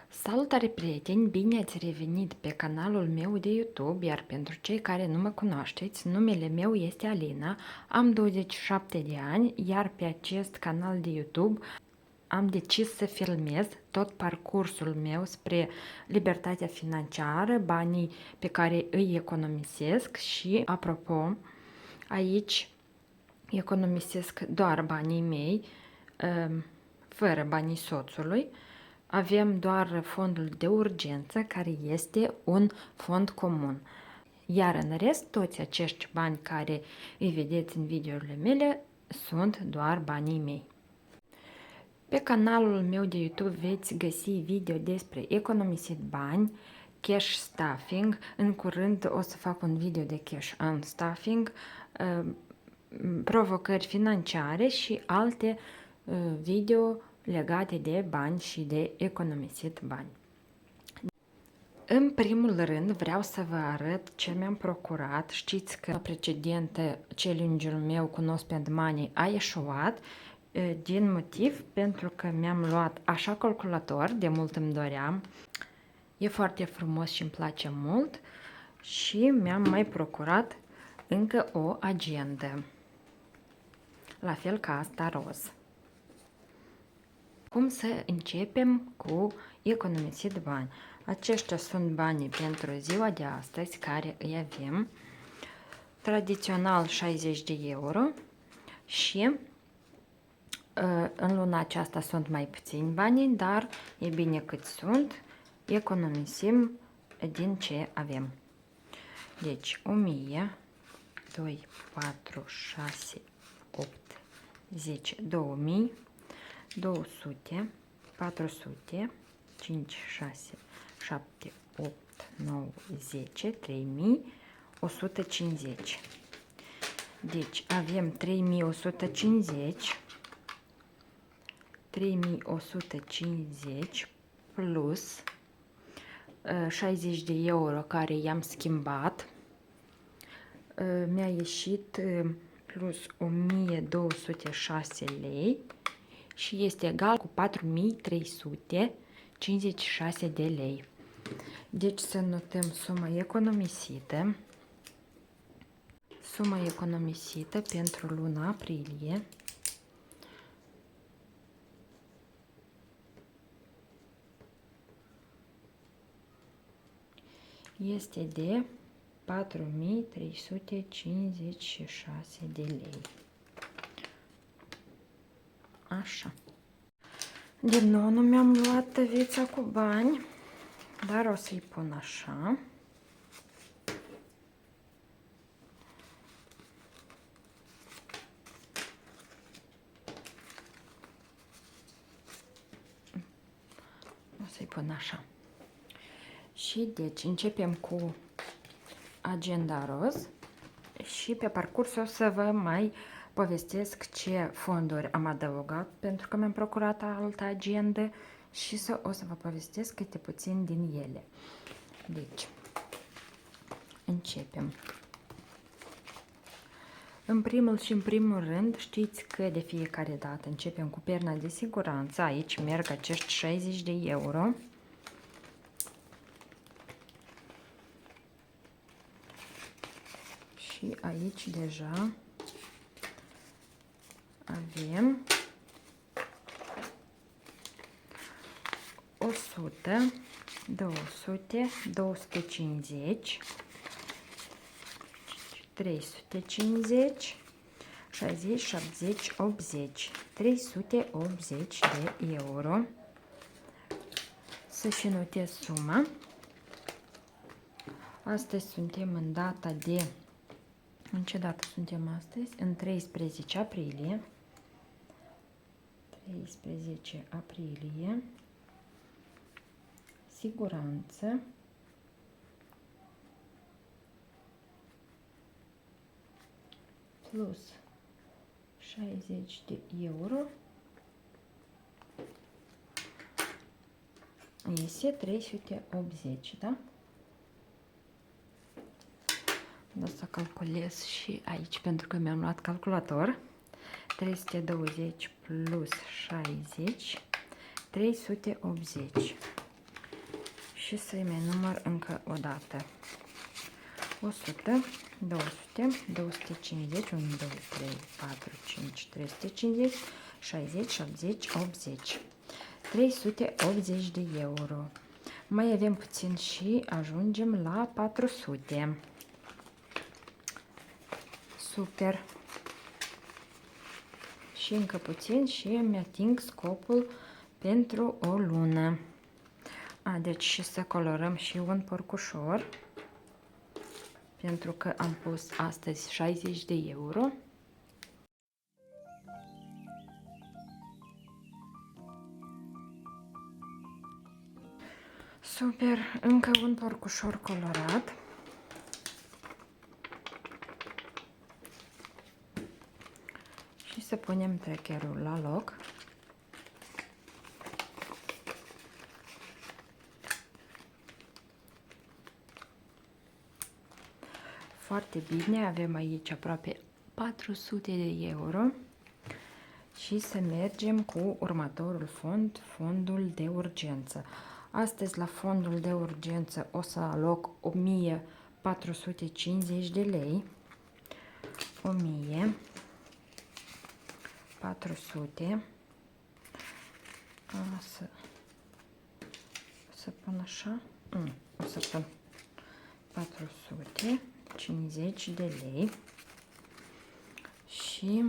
Salutare prieteni, bine ați revenit pe canalul meu de YouTube, iar pentru cei care nu mă cunoașteți, numele meu este Alina, am 27 de ani, iar pe acest canal de YouTube am decis să filmez tot parcursul meu spre libertatea financiară, banii pe care îi economisesc și, apropo, aici economisesc doar banii mei, fără banii soțului. Avem doar fondul de urgență, care este un fond comun. Iar în rest, toți acești bani care îi vedeți în videourile mele sunt doar banii mei. Pe canalul meu de YouTube veți găsi video despre economisit bani, cash stuffing. În curând o să fac un video de cash unstuffing, provocări financiare și alte video legate de bani și de economisit bani. În primul rând vreau să vă arăt ce mi-am procurat. Știți că precedentă challenge-ul meu cu No Spend Money a eșuat din motiv pentru că mi-am luat așa calculator, de mult îmi doream. E foarte frumos și îmi place mult și mi-am mai procurat încă o agendă, la fel ca asta roz. Cum să începem cu economisit bani? Aceștia sunt banii pentru ziua de astăzi, care îi avem. Tradițional 60 de euro și în luna aceasta sunt mai puțini bani, dar e bine cât sunt, economisim din ce avem. Deci 1000, 2, 4, 6, 8, 10, 2000, 200, 400, 5, 6, 7, 8, 9, 10, 3150. Deci avem 3150, 3150 plus 60 de euro care i-am schimbat. Mi-a ieșit plus 1206 lei și este egal cu 4356 de lei. Deci să notăm suma economisită. Suma economisită pentru luna aprilie este de 4356 de lei. Așa. Din nou nu mi-am luat tăvița cu bani, dar o să-i pun așa. O să-i pun așa. Și deci începem cu agenda roz și pe parcurs o să vă mai povestesc ce fonduri am adăugat pentru că mi-am procurat altă agendă și o să vă povestesc câte puțin din ele. Deci, începem. În primul și în primul rând, știți că de fiecare dată începem cu perna de siguranță. Aici merg acești 60 de euro. Și aici deja avem 100, 200, 250, 350, 60, 70, 80, 380 de euro. Să și notez suma. Astăzi suntem în data de... În ce dată suntem astăzi? În 13 aprilie. 13 aprilie. Siguranță. Plus 60 de euro. Iese 380, da? O să calculez și aici pentru că mi-am luat calculator. 320 plus 60, 380. și să-i mai număr încă o dată. 100, 200, 250, 1, 2, 3, 4, 5, 350, 60, 70, 80. 380 de euro. Mai avem puțin și ajungem la 400. Super. Și încă puțin și îmi ating scopul pentru o lună. Deci și să colorăm și un porcușor. Pentru că am pus astăzi 60 de euro. Super, încă un porcușor colorat. Și să punem trackerul la loc. Foarte bine, avem aici aproape 400 de euro. Și să mergem cu următorul fond, fondul de urgență. Astăzi la fondul de urgență o să aloc 1450 de lei. 1400. Să pun așa. O să pun 450 de lei. Și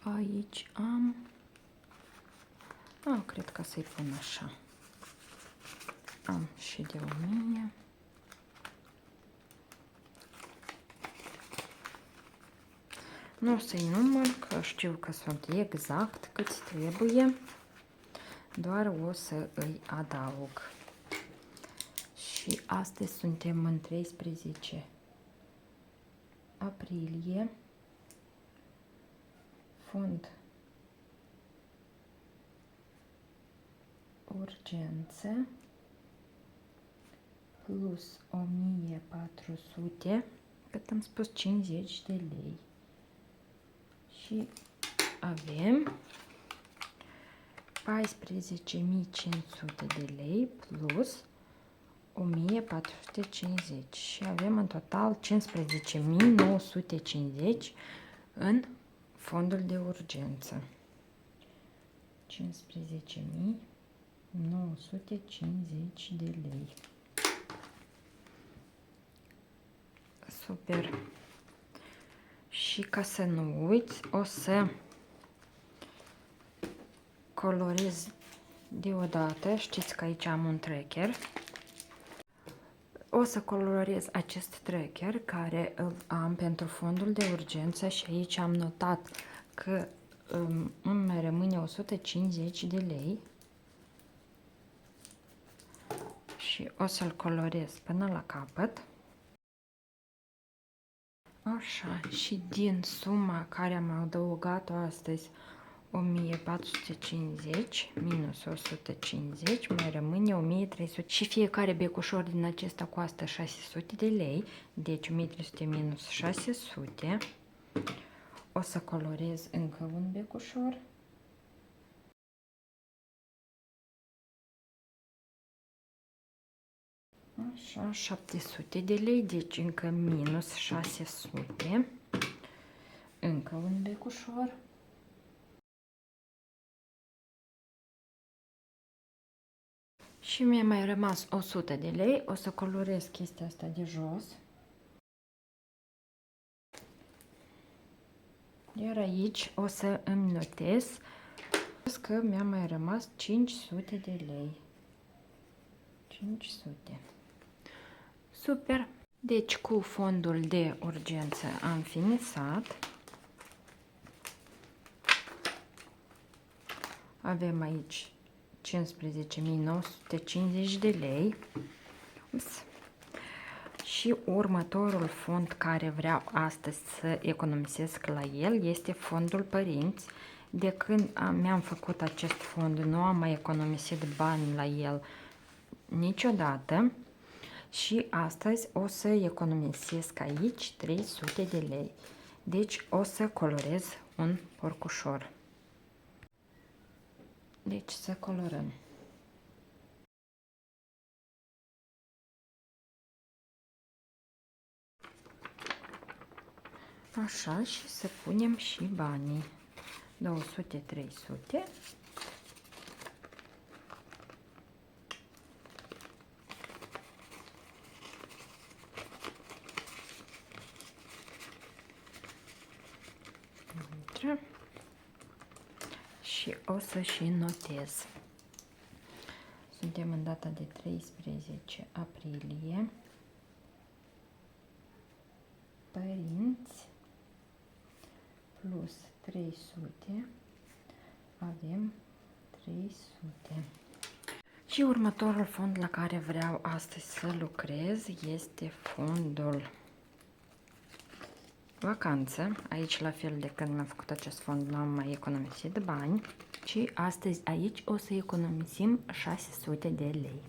aici am... cred că să-i pun așa. Am și de 1000. Nu o să-i număr, că știu că sunt exact câți trebuie. Doar o să îi adaug. Și astăzi suntem în 13 aprilie. Fond urgență plus 1400, cât am spus, 50 de lei. Și avem 14.500 de lei plus 1450 și avem în total 15.950 în fondul de urgență. 15.950 de lei. Super. Și ca să nu uiți, o să colorez deodată. Știți că aici am un tracker. O să colorez acest tracker care îl am pentru fondul de urgență și aici am notat că îmi rămâne 150 de lei. Și o să-l colorez până la capăt. Așa, și din suma care am adăugat-o astăzi, 1450 minus 150, mai rămâne 1300 și fiecare becușor din acesta costă 600 de lei, deci 1300 minus 600. O să colorez încă un becușor. Așa, 700 de lei, deci încă minus 600. Încă un becușor. Și mi-a mai rămas 100 de lei. O să colorez chestia asta de jos. Iar aici o să îmi notez că mi-a mai rămas 500 de lei. 500. Super! Deci cu fondul de urgență am finisat. Avem aici 15.950 de lei. Și următorul fond care vreau astăzi să economisesc la el este fondul părinți. De când mi-am făcut acest fond, nu am mai economisit bani la el niciodată. Și astăzi o să economisesc aici 300 de lei. Deci o să colorez un porcușor. Deci să colorăm. Așa, și să punem și banii. 200, 300. Și o să și notez. Suntem în data de 13 aprilie. Părinți plus 300, avem 300. Și următorul fond la care vreau astăzi să lucrez este fondul vacanță. Aici, la fel de când mi-am făcut acest fond, nu am mai economisit bani. Și astăzi aici o să economisim 600 de lei.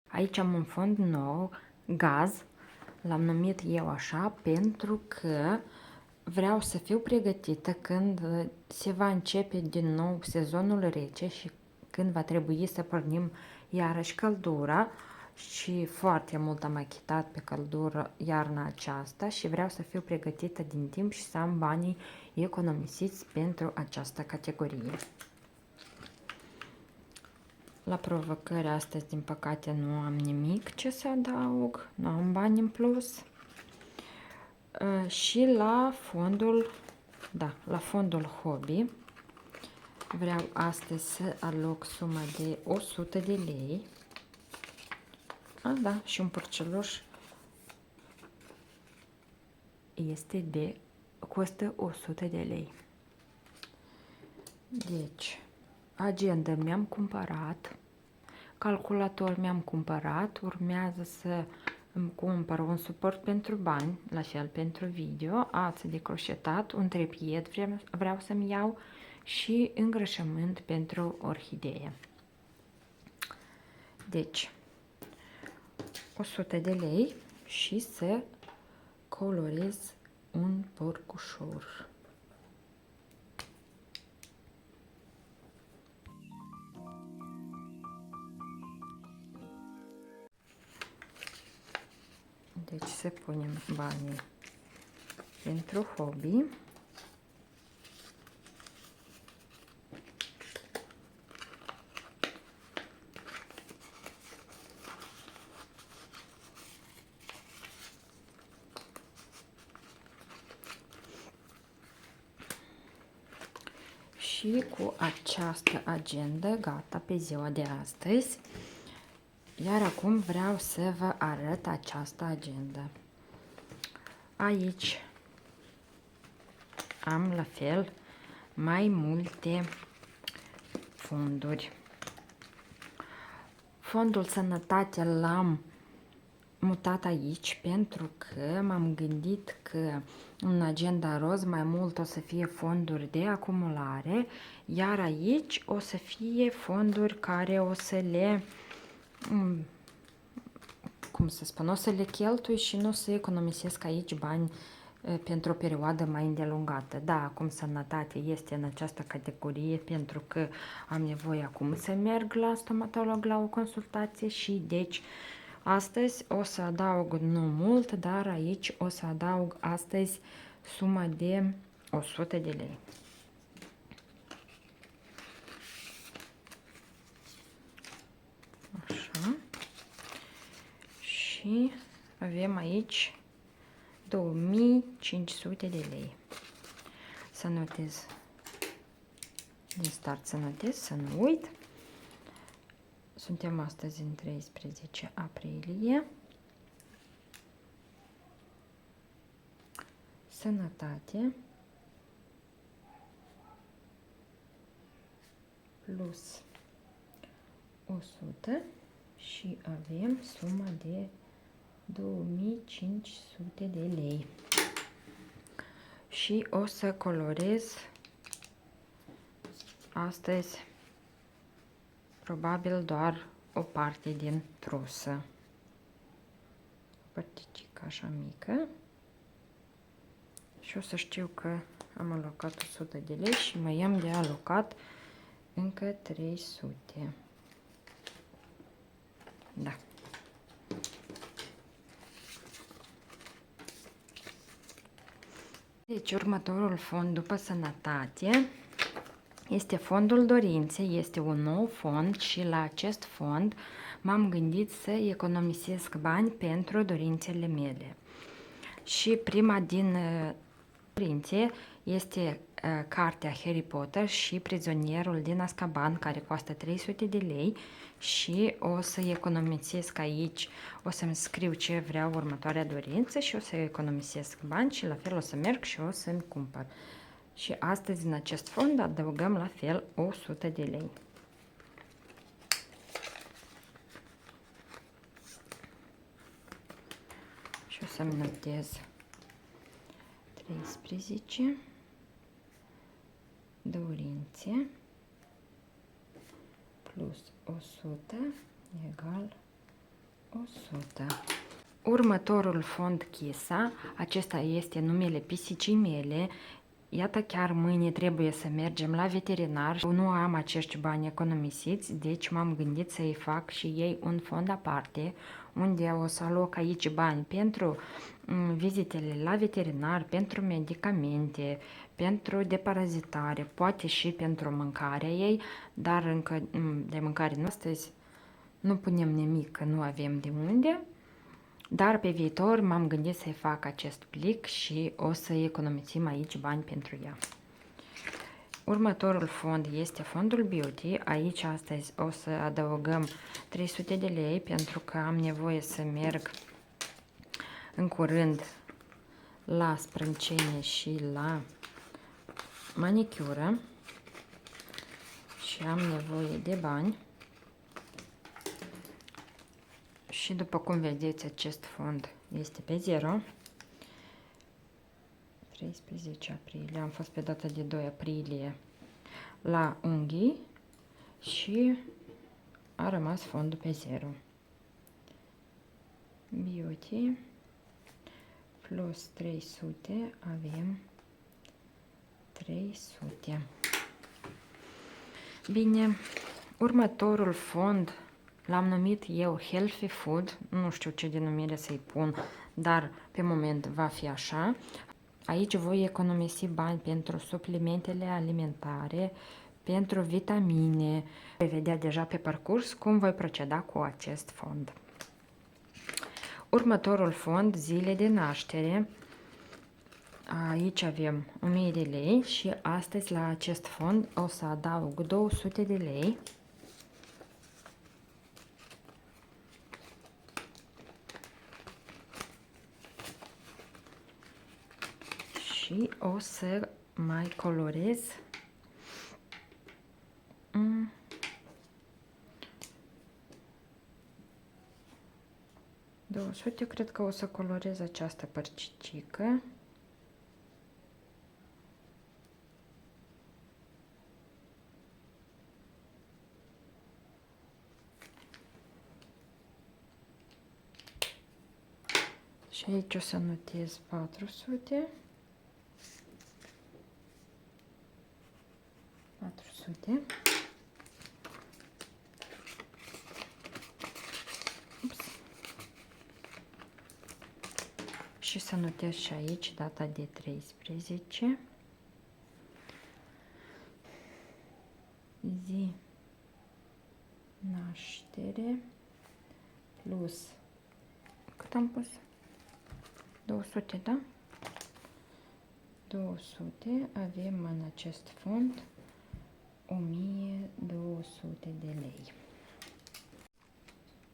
Aici am un fond nou, gaz, l-am numit eu așa pentru că vreau să fiu pregătită când se va începe din nou sezonul rece și când va trebui să pornim iarăși căldura și foarte mult am achitat pe căldură iarna aceasta și vreau să fiu pregătită din timp și să am banii economisiți pentru această categorie. La provocări astăzi, din păcate, nu am nimic ce să adaug, nu am bani în plus. Și la fondul, la fondul hobby, vreau astăzi să aloc suma de 100 de lei. Și un purceluș costă 100 de lei. Deci, agenda mi-am cumpărat, calculator mi-am cumpărat, urmează să îmi cumpăr un suport pentru bani, la fel pentru video, ață de croșetat, un trepied vreau să-mi iau și îngrășământ pentru orhidee. Deci, 100 de lei și să colorez un porcușor. Deci să punem banii pentru hobby. Și cu această agendă gata pe ziua de astăzi. Iar acum vreau să vă arăt această agendă. Aici am la fel mai multe fonduri. Fondul sănătate l-am mutat aici pentru că m-am gândit că în agenda roz mai mult o să fie fonduri de acumulare, iar aici o să fie fonduri care o să le o să le cheltui și nu o să economisesc aici bani pentru o perioadă mai îndelungată. Da, acum sănătate este în această categorie pentru că am nevoie acum să merg la stomatolog la o consultație și deci astăzi o să adaug nu mult, dar aici o să adaug astăzi suma de 100 de lei. Așa. Și avem aici 2500 de lei. Să notez din start, să nu uit. Suntem astăzi în 13 aprilie. Sănătate plus 100 și avem suma de 2500 de lei. Și o să colorez astăzi probabil doar o parte din trusă. O părticică așa mică. Și o să știu că am alocat 100 de lei și mai am de alocat încă 300. Da. Deci următorul fond după sănătate este fondul dorinței, este un nou fond și la acest fond m-am gândit să economisesc bani pentru dorințele mele. Și prima din dorințe este cartea Harry Potter și Prizonierul din Azkaban, care costă 300 de lei și o să economisesc aici, o să-mi scriu ce vreau următoarea dorință și o să economisesc bani și la fel o să merg și o să-mi cumpăr. Și astăzi în acest fond adăugăm la fel 100 de lei. Și o să-mi notez 13 dorințe plus 100 egal 100. Următorul fond Chisa, acesta este numele pisicii mele. Iată, chiar mâine trebuie să mergem la veterinar. Nu am acești bani economisiți, deci m-am gândit să-i fac și ei un fond aparte, unde o să aloc aici bani pentru vizitele la veterinar, pentru medicamente, pentru deparazitare, poate și pentru mâncarea ei, dar încă de mâncare nu astăzi nu punem nimic, că nu avem de unde. Dar pe viitor m-am gândit să-i fac acest plic și o să economisim aici bani pentru ea. Următorul fond este fondul Beauty. Aici astăzi o să adăugăm 300 de lei pentru că am nevoie să merg în curând la sprâncene și la manicură și am nevoie de bani. Și după cum vedeți, acest fond este pe 0. 13 aprilie, am fost pe data de 2 aprilie la unghii și a rămas fondul pe 0. Beauty plus 300 avem 300. Bine, următorul fond l-am numit eu Healthy Food, nu știu ce denumire să-i pun, dar pe moment va fi așa. Aici voi economisi bani pentru suplimentele alimentare, pentru vitamine. Voi vedea deja pe parcurs cum voi proceda cu acest fond. Următorul fond, zile de naștere. Aici avem 1000 de lei și astăzi la acest fond o să adaug 200 de lei. Și o să mai colorez 200, eu cred că o să colorez această părticică. Și aici o să notez 400. 400. Ups. Și să notez și aici data de 13. Zi naștere plus, cât am pus? 200, da? 200, avem în acest fond 1200 de lei.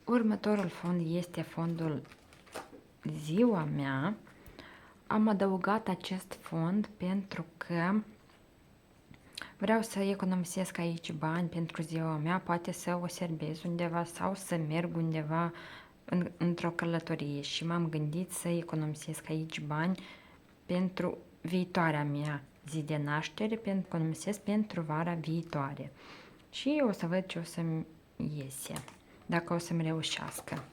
Următorul fond este fondul ziua mea. Am adăugat acest fond pentru că vreau să economisesc aici bani pentru ziua mea, poate să o serbez undeva sau să merg undeva într-o călătorie și m-am gândit să economisesc aici bani pentru viitoarea mea zi de naștere, pentru economisesc pentru vara viitoare. Și o să văd ce o să-mi iese, dacă o să-mi reușească.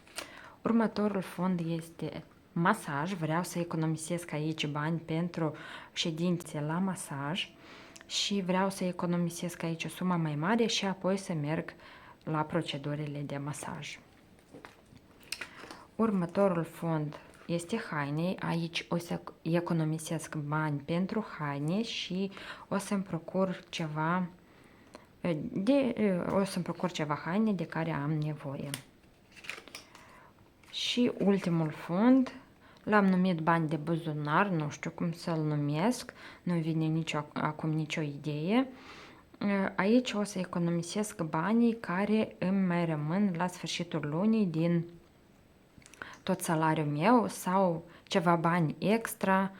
Următorul fond este masaj, vreau să economisesc aici bani pentru ședințe la masaj și vreau să economisesc aici o sumă mai mare și apoi să merg la procedurile de masaj. Următorul fond este haine. Aici o să economisesc bani pentru haine și o să-mi procur ceva haine de care am nevoie. Și ultimul fond l-am numit bani de buzunar, nu știu cum să-l numesc, nu vine acum nicio idee. Aici o să economisesc banii care îmi mai rămân la sfârșitul lunii din tot salariul meu sau ceva bani extra,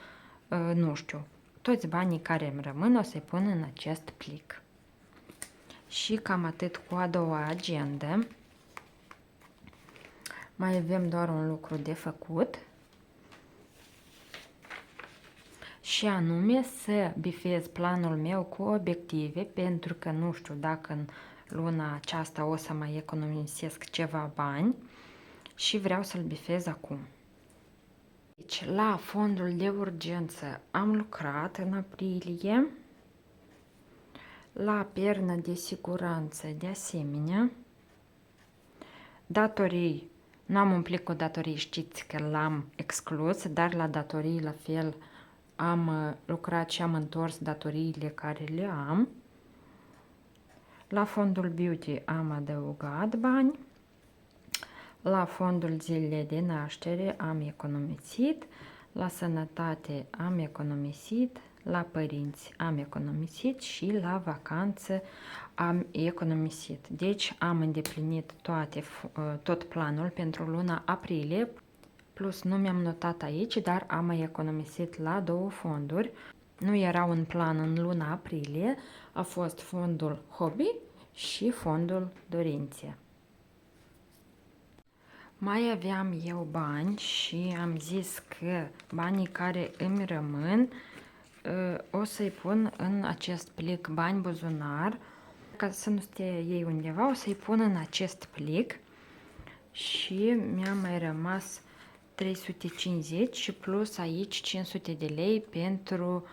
nu știu. Toți banii care îmi rămân o să-i pun în acest plic. Și cam atât cu a doua agendă. Mai avem doar un lucru de făcut. Și anume să bifez planul meu cu obiective, pentru că nu știu dacă în luna aceasta o să mai economisesc ceva bani și vreau să-l bifez acum. Deci, la fondul de urgență am lucrat în aprilie, la pernă de siguranță de asemenea, datorii, nu am umplit cu datorii, știți că l-am exclus, dar la datorii la fel am lucrat și am întors datoriile care le am. La fondul beauty am adăugat bani. La fondul zilei de naștere am economisit. La sănătate am economisit. La părinți am economisit și la vacanță am economisit. Deci am îndeplinit tot planul pentru luna aprilie. Plus nu mi-am notat aici, dar am mai economisit la două fonduri. Nu era un plan în luna aprilie, a fost fondul hobby și fondul dorințe. Mai aveam eu bani și am zis că banii care îmi rămân o să-i pun în acest plic bani buzunar. Ca să nu stea ei undeva, o să-i pun în acest plic și mi-a mai rămas 350 și plus aici 500 de lei pentru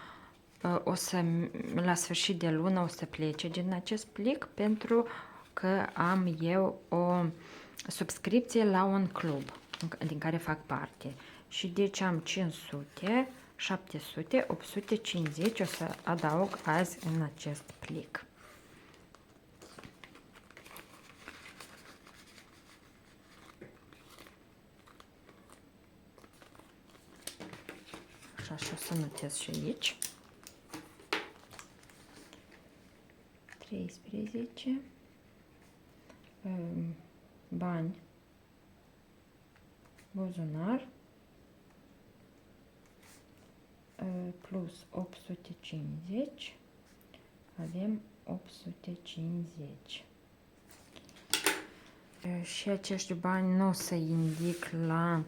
la sfârșit de lună o să plece din acest plic pentru că am eu o subscripție la un club din care fac parte. Și deci am 500, 700, 850 o să adaug azi în acest plic. Așa, și o să notez și aici. 13 bani buzunar plus 850 avem 850 și acești bani nu o să indic la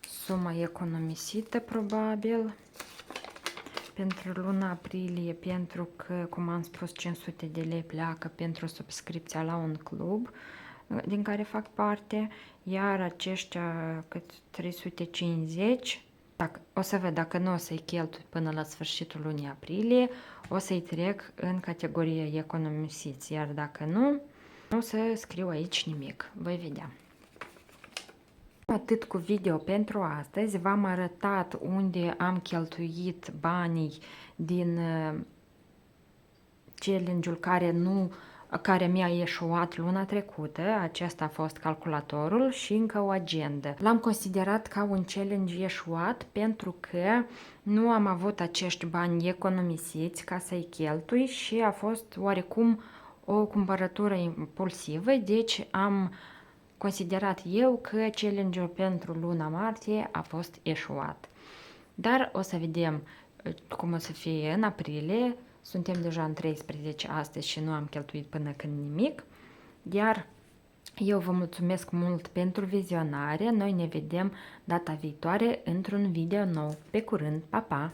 suma economisită probabil pentru luna aprilie, pentru că, cum am spus, 500 de lei pleacă pentru subscripția la un club din care fac parte, iar aceștia cât 350, o să văd dacă nu o să-i cheltui până la sfârșitul lunii aprilie, o să-i trec în categorie economisiți, iar dacă nu, o să scriu aici nimic, voi vedea. Atât cu video pentru astăzi, v-am arătat unde am cheltuit banii din challenge-ul care mi-a ieșuat luna trecută. Acesta a fost calculatorul și încă o agendă. L-am considerat ca un challenge ieșuat pentru că nu am avut acești bani economisiți ca să-i cheltui și a fost oarecum o cumpărătură impulsivă, deci am considerat eu că challenge-ul pentru luna martie a fost eșuat. Dar o să vedem cum o să fie în aprilie. Suntem deja în 13 astăzi și nu am cheltuit până când nimic. Iar eu vă mulțumesc mult pentru vizionare. Noi ne vedem data viitoare într-un video nou. Pe curând, pa, pa!